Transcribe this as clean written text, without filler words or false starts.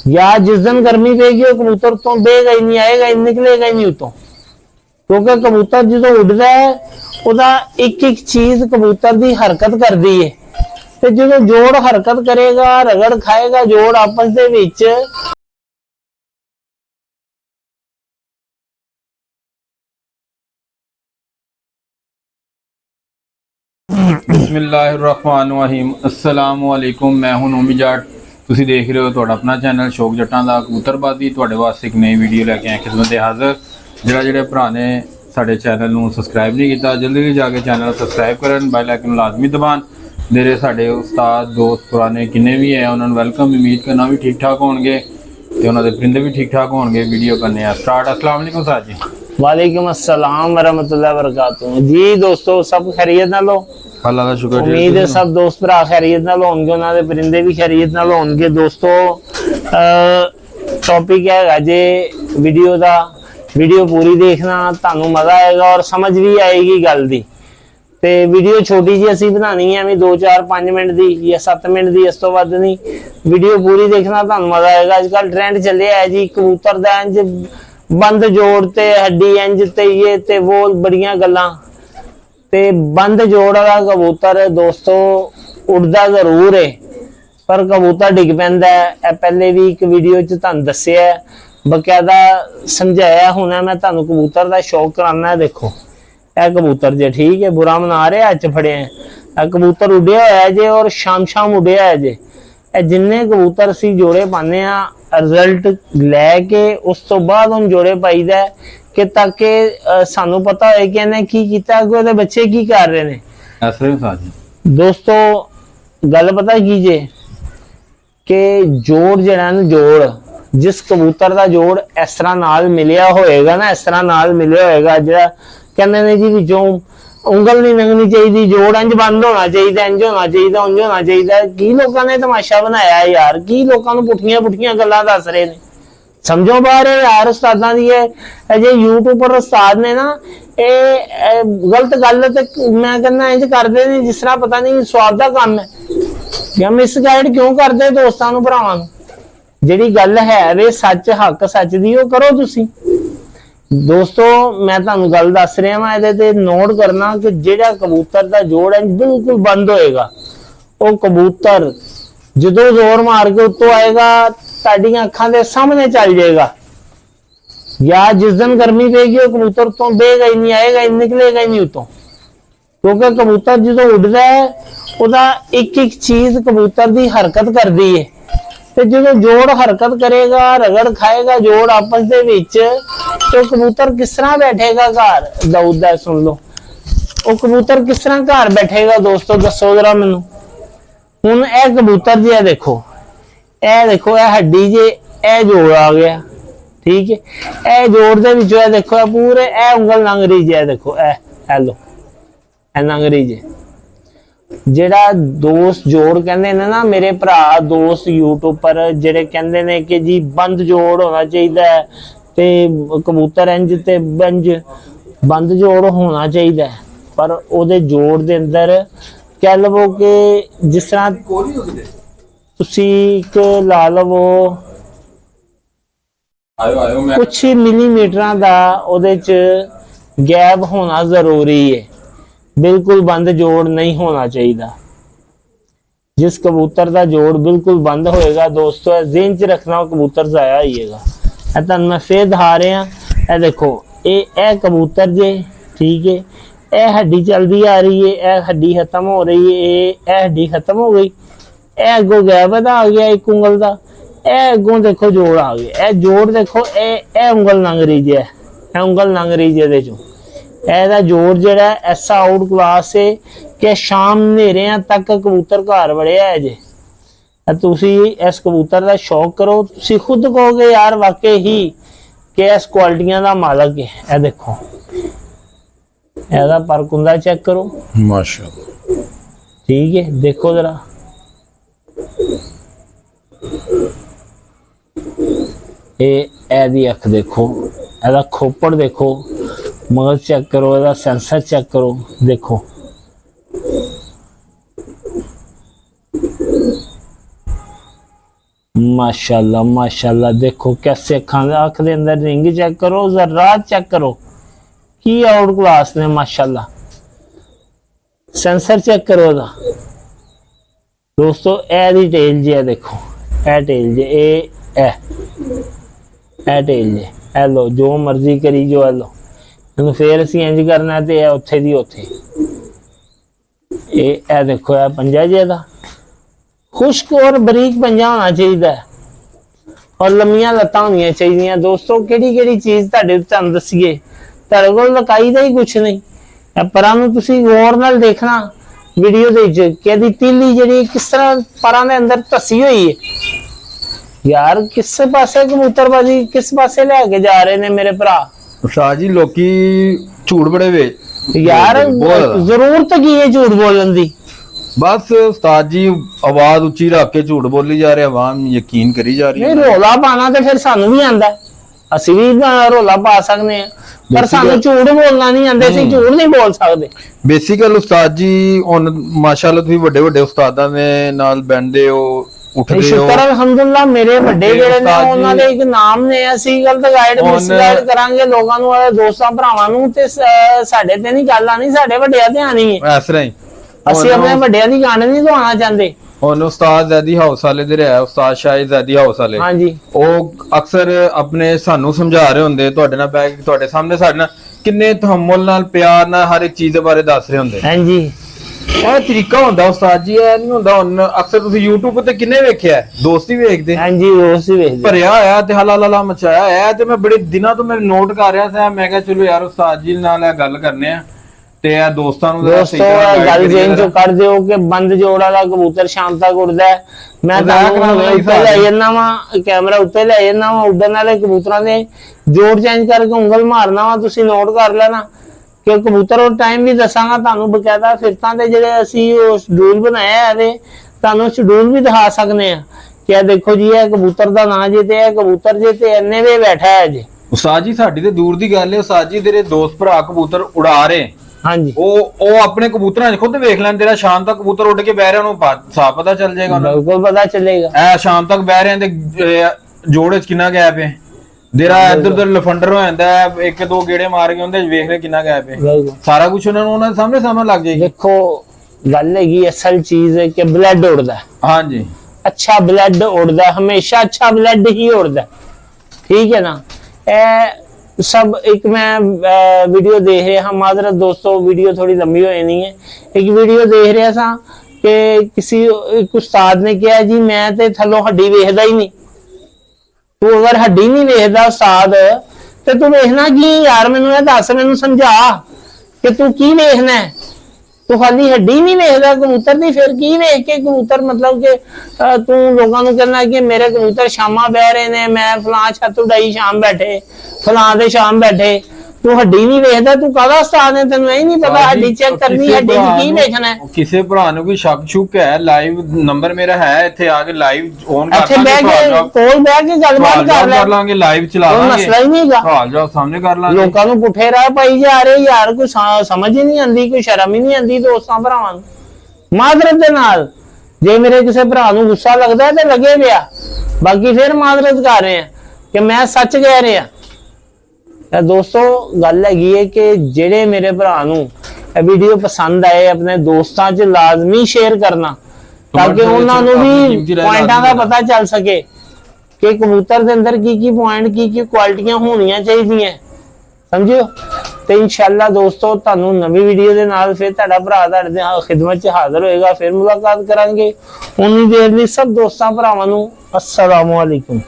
या जिस दिन गर्मी पेगी वो कबूतर तो बेगा ही नहीं, आएगा ही, निकलेगा ही नहीं उतो। क्योंकि कबूतर जो उड़ता है ਉਹਦਾ एक एक चीज कबूतर की हरकत करती है, ਤੇ ਜਦੋਂ ਜੋੜ ਹਰਕਤ ਕਰੇਗਾ, ਰਗੜ ਖਾਏਗਾ ਜੋੜ ਆਪਸ ਦੇ ਵਿੱਚ। बिस्मिल्लाहिर्रहमानिर्रहीम, अस्सलाम वालेकुम। मैं हूं नोमी जाट, ਤੁਸੀਂ देख रहे हो ਤੁਹਾਡਾ अपना चैनल शौक जट्टां दा कबूतरबाजी। ਤੁਹਾਡੇ ਵਾਸਤੇ एक नई वीडियो लैके आए खिदमत हाज़र। ਜਿਹੜੇ ਭਰਾ ਨੇ ਸਾਡੇ ਚੈਨਲ ਨੂੰ ਸਬਸਕ੍ਰਾਈਬ नहीं किया, जल्दी जाके चैनल सब्सक्राइब करन, बेल आइकन लाजमी दबान। मेरे साढ़े उस्ताद दोस्त पुराने किन्ने भी है उन्होंने वेलकम, उम्मीद करना भी ठीक ठाक होंगे तो उन्होंने परिंदे भी ठीक ठाक होंगे। वीडियो करने स्टार्ट। अस्सलाम वालेकुम साहब जी। वालेकुम अस्सलाम वरहमतुल्लाहि वबरकातुहू। जी दोस्तों, सब खैरियत नाल हो? अल्लाह का शुक्र। उम्मीद है सब दोस्त भरा खैरियत नाल होंगे, उन्होंने परिंदे भी खैरियत नाल होंगे। दोस्तों टॉपिक है जे वीडियो का, वीडियो पूरी देखना, तानू मजा आएगा और समझ भी आएगी गल दी। ते वीडियो छोटी जी असी बनानी है, 2-4-5 मिनट दी या 7 मिनट दी, इस तो वध नहीं। वीडियो पूरी देखना, तानू मजा आएगा। अजकल ट्रेंड चले है जी कबूतर दा इंज बंद जोड़ ते हड्डी इंज ते ये ते वो बड़ियां गल्लां। ते बंद जोड़ वाला कबूतर दोस्तों उड़दा जरूर है पर कबूतर डिग पैंदा है। पहले भी एक वीडियो च तुहानू दस्सिया बकायदा समझाया होना। मैं तुहानू कबूतर का शौक कराना है। देखो यह कबूतर जे ठीक है, बुरा मना रहे अच फड़े हैं। कबूतर उड़िया है जे और शाम उड़िया है जे। जिन्ने कबूतर असी जोड़े पाने रिजल्ट लैके उस तो बाद हम जोड़े पाईदा कि ताकि सानू पता हो कि इन्हें की कीता, कि बच्चे की कर रहे ने। दोस्तों गल पता की जे कि जोड़ जड़ा जोड़ जिस कबूतर का जोड़ इस तरह नाल मिलिया होएगा ना, इस तरह नाल मिलिया होएगा जरा कहते ने जी विचों उंगल नहीं लंघनी चाहिए, जोड़ इंज बंद होना चाहिए, इंज होना चाहिए, उंज होना चाहिए। की लोगों ने तमाशा बनाया यार, की लोगों को पुठियां पुठियां गल्लां दस रहे ने, समझो बाहर है यार। उस्तादां दी जे यूट्यूब पर उस्ताद ने ना ये गलत गल ते मैं कहना इंज करदे ने जिस तरह पता नहीं स्वाद दा काम है। या मिसगाइड क्यों करदे दोस्तां नूं भरावां नूं? जिहड़ी गल है वे सच हक सच दी ओ करो तुसीं। दोस्तों मैं तुहानू गल दस रहा वां, इहदे ते नोट करना कि जिहड़ा कबूतर दा जोड़ है बिल्कुल बंद होएगा, वो कबूतर जदों जोर मार के उत्तों आएगा तुहाडीआं अखां दे सामने चल जाएगा। या जिस दिन गर्मी पेगी वो कबूतर तो बेगा ही नहीं, आएगा ही, निकलेगा ही नहीं उतों। क्योंकि कबूतर जो उड़ता है वह एक एक चीज कबूतर की हरकत करती है। तो जो जोड़ हरकत करेगा, रगड़ खाएगा जोड़ आपस दे विच, तो कबूतर किस तरह बैठेगा घर? दाऊद दा सुन लो, वो कबूतर किस तरह घर बैठेगा दोस्तों, दसो जरा मैनू। हुण ए कबूतर जी देखो, ए देखो ए हड्डी जे ए जोड़ आ गया ठीक है। ए जोड़ दे विचों ए देखो पूरे ए उंगल लंघ रही जे, देखो ए लो ए लंघ रही जे। जेड़ा दोस्त जोड़ कहते ने ना मेरे भरा दोस्त यूट्यूब पर जेड़े कहते ने कि जी बंद जोड़ होना चाहिए ते कबूतर इंज ते बंज बंद जोड़ होना चाहिए, पर ओदे जोड़ दे अंदर कह लवो कि जिस तरह तुसी एक ला लवो कुछ मिलीमीटर का ओदे च गैप होना जरूरी है। बिल्कुल बंद जोड़ नहीं होना चाहिए। जिस कबूतर का जोड़ बिल्कुल बंद होएगा दोस्तों ज़हन च रखना, कबूतर जाया होइएगा। तुहानू मैं फिर दिखा रहा, ए देखो ए कबूतर जे ठीक है, ए हड्डी चलती आ रही है, ए हड्डी खत्म हो रही है, ए हड्डी खत्म हो गई, ए अगों गैप आ गया एक उंगल का, ए अगों देखो जोड़ आ गया। ए जोड़ देखो ए उंगल लंघ रही है, ए उंगल लंघ रही है चो। ਇਹਦਾ जोड़ ਜਿਹੜਾ ऐसा आउट क्लास है कि शाम नेरिਆਂ तक कबूतर घर वड़िया है जे। तुसी इस कबूतर का शौक करो, तुसी खुद कहोगे यार वाकई ही कि इस क्वालिटियां का मालक है। यह देखो ਇਹਦਾ पर कुंदा चेक करो माशाअल्लाह ठीक है। देखो जरा ये अख देखो, ਇਹਦਾ खोपड़ देखो, मगर चेक करो, ਇਹਦਾ सेंसर चेक करो। देखो माशाल्लाह माशाल्लाह, देखो कैसे अख दे अंदर रिंग चेक करो, जरा चेक करो की आउट क्लास ने माशाल्लाह। सेंसर चेक करो दा दोस्तों, ए दी टेल जी है, देखो ए टेल जी, ए टेल जी, ए लो जो मर्जी करी जो, ए लो ਇਹਨੂੰ ਫੇਰ ਅਸੀਂ ਇੰਜ ਕਰਨਾ ਤੇ ਇਹ ਉੱਥੇ ਦੀ ਉੱਥੇ। ਇਹ ਦੇਖੋ ਇਹ ਪੰਜਾ ਜੇ ਦਾ ਖੁਸ਼ਕ ਔਰ ਬਰੀਕ ਪੰਜਾ ਹੋਣਾ ਚਾਹੀਦਾ ਔਰ ਲੰਮੀਆਂ ਲੱਤਾਂ ਹੋਣੀਆਂ ਚਾਹੀਦੀਆਂ। ਦੋਸਤੋ ਕਿਹੜੀ ਕਿਹੜੀ ਚੀਜ਼ ਤੁਹਾਡੇ ਤੁਹਾਨੂੰ ਦੱਸੀਏ, ਤੁਹਾਡੇ ਕੋਲ ਲਕਾਈ ਦਾ ਹੀ ਕੁਛ ਨਹੀਂ। ਇਹ ਪਰਾਂ ਨੂੰ ਤੁਸੀਂ ਗੌਰ ਨਾਲ ਦੇਖਣਾ ਵੀਡੀਓ ਦੇ ਵਿੱਚ ਕਿ ਇਹਦੀ ਤੀਲੀ ਜਿਹੜੀ ਕਿਸ ਤਰ੍ਹਾਂ ਪਰਾਂ ਦੇ ਅੰਦਰ ਧਸੀ ਹੋਈ ਹੈ। ਯਾਰ ਕਿਸ ਪਾਸੇ ਕਬੂਤਰਬਾਜ਼ੀ ਕਿਸ ਪਾਸੇ ਲੈ ਕੇ ਜਾ ਰਹੇ ਨੇ ਮੇਰੇ ਭਰਾ। उस्ताद जी लोकी झूठ बड़े वे यार जरूरत की है झूठ बोलने दी, बस उस्ताद जी आवाज उच्ची रख के झूठ बोली जा रहे, आवाम यकीन करी जा रही है। नहीं रोला पाना तो फिर सानू भी आंदा है, ਅਸੀਂ ਵੀ ਰੋਲਾ ਪਾ ਸਕਦੇ ਆ, ਪਰ ਸਾਨੂੰ ਝੂਠ ਬੋਲਣਾ ਨਹੀਂ ਆਂਦਾ, ਅਸੀਂ ਝੂਠ ਨਹੀਂ ਬੋਲ ਸਕਦੇ। ਬੇਸਿਕਲ ਉਸਤਾਦ ਜੀ ਹੁਣ ਮਾਸ਼ਾਅੱਲਾ ਤੁਸੀਂ ਵੱਡੇ ਵੱਡੇ ਉਸਤਾਦਾਂ ਦੇ ਨਾਲ ਬੈਠਦੇ ਹੋ, ਉੱਠਦੇ ਹੋ। ਸ਼ੁਕਰ ਅਲਹਮਦੁਲਿਲਾ ਮੇਰੇ ਵੱਡੇ ਜਿਹੜੇ ਨੇ ਉਹਨਾਂ ਦੇ ਇੱਕ ਨਾਮ ਨੇ। ਅਸੀਂ ਗਲਤ ਗਾਈਡ ਮਿਸਗਾਈਡ ਕਰਾਂਗੇ ਲੋਕਾਂ ਨੂੰ, ਦੋਸਤਾਂ ਭਰਾਵਾਂ ਨੂੰ, ਤੇ ਸਾਡੇ ਤੇ ਨਹੀਂ ਗੱਲ ਆਣੀ, ਸਾਡੇ ਵੱਡਿਆਂ ਤੇ ਆਣੀ ਹੈ। ਇਸ ਤਰ੍ਹਾਂ ਹੀ ਅਸੀਂ ਆਪਣੇ ਵੱਡਿਆਂ ਦੀ ਗਾਂਡ ਨਹੀਂ ਦਵਾਉਣਾ ਚਾਹੁੰਦੇ। ਹੁਣ ਉਸਤਾਦ ਜ਼ੈਦੀ ਹਾਊਸ ਵਾਲੇ ਦੇ ਰਿਹਾ, ਉਸਤਾਦ ਸ਼ਾਹਿਦ ਜ਼ੈਦੀ ਹਾਊਸ ਵਾਲੇ, ਹਾਂਜੀ, ਉਹ ਅਕਸਰ ਆਪਣੇ ਸਾਨੂੰ ਸਮਝਾ ਰਹੇ ਹੁੰਦੇ, ਤੁਹਾਡੇ ਨਾਲ ਬੈਠ ਕੇ ਤੁਹਾਡੇ ਸਾਹਮਣੇ ਸਾਡੇ ਨਾਲ ਕਿੰਨੇ ਤਹਮੁਲ ਨਾਲ ਪਿਆਰ ਨਾਲ ਹਰ ਇੱਕ ਚੀਜ਼ ਦੇ ਬਾਰੇ ਦੱਸ ਰਹੇ ਹੁੰਦੇ। ਹਾਂਜੀ, ਇਹ ਤਰੀਕਾ ਹੁੰਦਾ ਉਸਤਾਦ ਜੀ, ਇਹ ਨਹੀਂ ਹੁੰਦਾ। ਹੁਣ ਅਕਸਰ ਤੁਸੀਂ YouTube ਤੇ ਕਿੰਨੇ ਵੇਖਿਆ, ਦੋਸਤ ਹੀ ਵੇਖਦੇ। ਹਾਂਜੀ ਦੋਸਤ ਹੀ ਵੇਖਦੇ, ਭਰਿਆ ਹੋਇਆ ਤੇ ਹਲਾਲਾ ਮਚਾਇਆ ਹੈ। ਤੇ ਮੈਂ ਬੜੇ ਦਿਨਾਂ ਤੋਂ ਮੈਂ ਨੋਟ ਕਰ ਰਿਹਾ ਸੀ, ਮੈਂ ਕਿਹਾ ਚਲੋ ਯਾਰ ਉਸਤਾਦ ਜੀ ਨਾਲ ਇਹ ਗੱਲ ਕਰਨੇ ਆ ਤੇ ਇਹ ਦੋਸਤਾਂ ਨੂੰ ਗੱਲ ਜੇਨ ਚੋਂ ਕਰ ਦਿਓ ਕਿ ਬੰਦ ਜੋੜ ਵਾਲਾ ਕਬੂਤਰ ਸ਼ਾਮ ਤੱਕ ਉੱਡਦਾ ਹੈ। ਮੈਂ ਤੁਹਾਨੂੰ ਉੱਤੇ ਲੈ ਜਾਂਦਾ ਵਾ, ਕੈਮਰਾ ਉੱਤੇ ਲੈ ਜਾਂਦਾ ਵਾ, ਉੱਡਣ ਵਾਲੇ ਕਬੂਤਰਾਂ ਦੇ ਜੋੜ ਚੇਂਜ ਕਰਕੇ ਉਂਗਲ ਮਾਰਨਾ ਵਾ, ਤੁਸੀਂ ਨੋਟ ਕਰ ਲੈਣਾ ਕਿ ਕਬੂਤਰ ਉਹ ਟਾਈਮ ਵੀ ਦੱਸਾਂਗਾ ਤੁਹਾਨੂੰ ਬਕਾਇਦਾ। ਫਿਰਤਾਂ ਦੇ ਜਿਹੜੇ ਅਸੀਂ ਉਹ ਸ਼ਡਿਊਲ ਬਣਾਇਆ ਇਹਦੇ ਤੁਹਾਨੂੰ ਸ਼ਡਿਊਲ ਵੀ ਦਿਖਾ ਸਕਦੇ ਆ ਕਿ ਇਹ ਦੇਖੋ ਜੀ ਇਹ ਕਬੂਤਰ ਦਾ ਨਾਂ ਜੇ ਤੇ ਇਹ ਕਬੂਤਰ ਜੇ ਤੇ ਇੰਨੇ ਵੇ ਬੈਠਾ ਹੈ ਜੀ। ਉਸਤਾਦ ਜੀ ਸਾਡੀ ਤੇ ਦੂਰ ਦੀ ਗੱਲ ਹੈ, ਉਸਤਾਦ ਜੀ ਤੇਰੇ ਦੋਸਤ ਭਰਾ ਕਬੂਤਰ ਉਡਾ ਰਹੇ, ਹਾਂਜੀ, ਉਹ ਆਪਣੇ ਕਬੂਤਰਾਂ 'ਚ ਖੁਦ ਵੇਖ ਲੈਣ, ਤੇਰਾ ਸ਼ਾਮ ਤੱਕ ਕਬੂਤਰ ਉੱਡ ਕੇ ਬਹਿ ਰਿਹਾ ਉਹਨੂੰ ਸਾਫ ਪਤਾ ਚੱਲ ਜਾਏਗਾ। ਬਿਲਕੁਲ ਪਤਾ ਚੱਲੇਗਾ। ਐ ਸ਼ਾਮ ਤੱਕ ਬਹਿ ਰਹੇ ਤੇ ਜੋੜੇ 'ਚ ਕਿੰਨਾ ਗੈਪ ਹੈ, ਤੇਰਾ ਇੱਧਰ ਉੱਧਰ ਲਫੰਡਰ ਹੋ ਜਾਂਦਾ ਹੈ, ਇੱਕ ਦੋ ਗੇੜੇ ਮਾਰ ਕੇ ਉਹਦੇ ਵੇਖ ਲੈ ਕਿੰਨਾ ਗੈਪ ਹੈ, ਸਾਰਾ ਕੁਝ ਉਹਨਾਂ ਨੂੰ ਉਹਨਾਂ ਦੇ ਸਾਹਮਣੇ ਸਾਹਮਣੇ ਲੱਗ ਜਾਏਗੀ। ਦੇਖੋ ਗੱਲ ਹੈਗੀ ਅਸਲ ਚੀਜ਼ ਹੈ ਕਿ ਬਲੱਡ ਉੜਦਾ, ਹਾਂਜੀ, ਅੱਛਾ ਬਲੱਡ ਉੜਦਾ, ਹਮੇਸ਼ਾ ਅੱਛਾ ਬਲੱਡ ਹੀ ਉੜਦਾ, ਠੀਕ ਹੈ ਨਾ। ਇਹ सब एक मैं वीडियो देख रहा, माजरत दोस्तों वीडियो थोड़ी लंबी हो जानी है, एक वीडियो देख रहा था कि किसी एक उस्ताद ने कहा जी मैं ते थल्लों हड्डी वेखदा ही नहीं, तू अगर हड्डी नहीं वेखदा उस्ताद ते तू वेखना की यार, मैनू ये दस, मैनू समझा कि तू की वेखना है, तू खाली हड्डी नहीं वेखदा कबूतर दी, फिर की वेख के कबूतर मतलब कि तू लोगों को कहना कि मेरे कबूतर शामा बह रहे ने, मैं फलां छत उड़ाई शाम बैठे, फलां दे शाम बैठे, तू हड्डी नहीं वेखदा, तू काहदा उस्ताद है, तैनू यही नहीं पता हड्डी चेक करनी, हड्डी की वेखना है। किसी भरा नु कोई शक शुक है, लाइव नंबर मेरा है, इथे आके लाइव ऑन कर लांगे, कोल बैठ के गलबात कर लांगे, लाइव चला लांगे, मसला ही नहीं गा, सवाल जवाब सामने कर लांगे। लोकां नु पुठे राह पाई जा रहे यार, कोई समझ ही नहीं आंदी, कोई शर्म ही नहीं आंदी दोस्तां भरावां नू। मादरत दे नाल जे मेरे किसी भरा नू गुस्सा लगदा है ते लगे पिया, बाकी फिर मादरत कर रहे हैं कि मैं सच कह रहा। दोस्तों गल हैगी है कि जेड़े मेरे भरा नू वीडियो पसंद आए अपने दोस्तां च लाजमी शेयर करना, ताकि उन्होंने भी पॉइंटां दा पता चल सके कि कबूतर दे अंदर की पॉइंट की क्वालिटियां होनियां चाहिए, समझियो। तो इंशाअल्लाह दोस्तों तुहानू नवी वीडियो दे नाल फिर तुहाडा भरा तुहाडे खिदमत च हाजिर होएगा, फिर मुलाकात करांगे। उन्नी देर लई सब दोस्तां भरावां नू अस्सलामु अलैकुम।